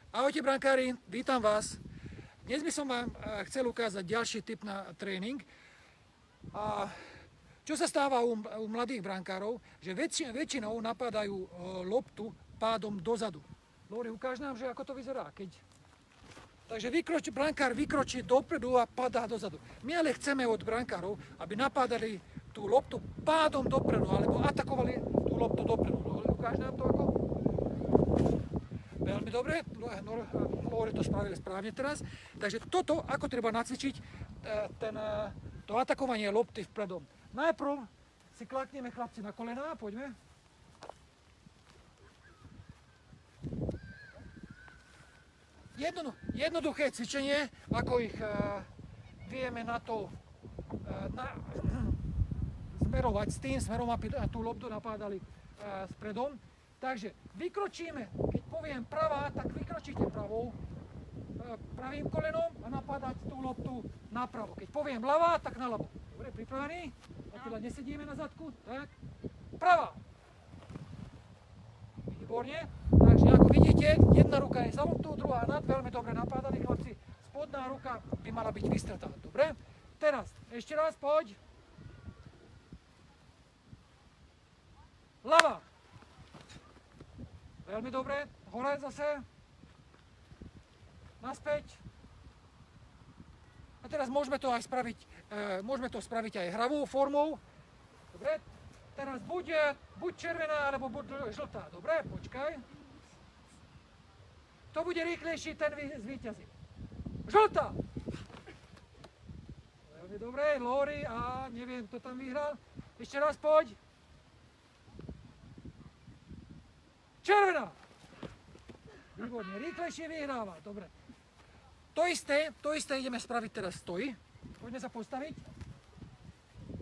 Ahojte brankári, vítam vás. Dnes by som vám chcel ukázať ďalší tip na tréning. Čo sa stáva u mladých brankárov, že väčšinou napadajú loptu pádom dozadu. Lori, ukáž nám, že ako to vyzerá. Takže brankár vykročí dopredu a padá dozadu. My ale chceme od brankárov, aby napádali tú loptu pádom dopredu, alebo atakovali tú loptu dopredu. Lori, ukáž nám to ako? Veľmi dobre, Lori to spravili správne teraz. Takže toto, ako treba nacvičiť to atakovanie lopty vpredom. Najprv si klakneme chlapci na kolená, poďme. Jednoduché cvičenie, ako ich vieme na to smerovať s tým smerom, aby tú loptu napádali spredom. Takže vykročíme, keď poviem pravá, tak vykročíte pravým kolenom a napádať tú loptu napravo. Keď poviem ľavá, tak na ľavo. Dobre, pripravení? Teda nesedíme na zadku, tak. Pravá. Výborne. Takže ako vidíte, jedna ruka je za loptu, druhá nad, veľmi dobre napádaní chlapci. Spodná ruka by mala byť vystretá. Dobre? Teraz, ešte raz, poď. Ľavá. Veľmi dobre, hore zase, naspäť. A teraz môžeme to spraviť aj hravou formou. Dobre, teraz buď červená, alebo buď žltá. Dobre, počkaj. Kto bude rýchlejší, ten zvíťazí. Žltá! Veľmi dobre, Lori a neviem, kto tam vyhral. Ešte raz poď. Červená! Výborne, rýchlejšie vyhráva, dobre. To isté ideme spraviť teraz stoji. Poďme sa postaviť.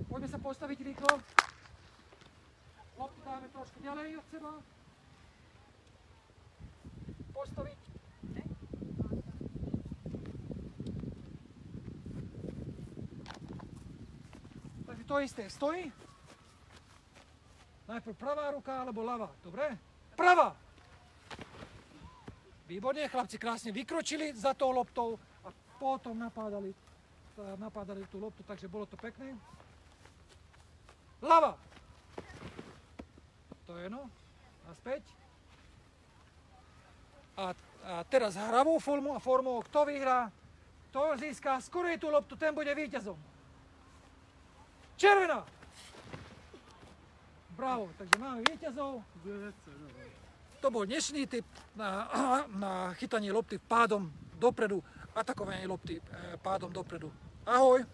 Poďme sa postaviť rýchlo. Loptu dáme trošku ďalej od seba. Postaviť. Takže to isté, stoji. Najprv pravá ruka alebo ľavá, dobre? Pravá! Výborne, chlapci krásne vykročili za tou loptou a potom napádali tú loptu, takže bolo to pekné. Ľava! To je no, naspäť. A teraz hravou formou, kto vyhrá, kto získa skorej tú loptu, ten bude víťazom. Červená! Bravo, takže máme víťazov. To bol dnešný tip na chytanie lopty pádom dopredu, atakovanie lopty pádom dopredu. Ahoj!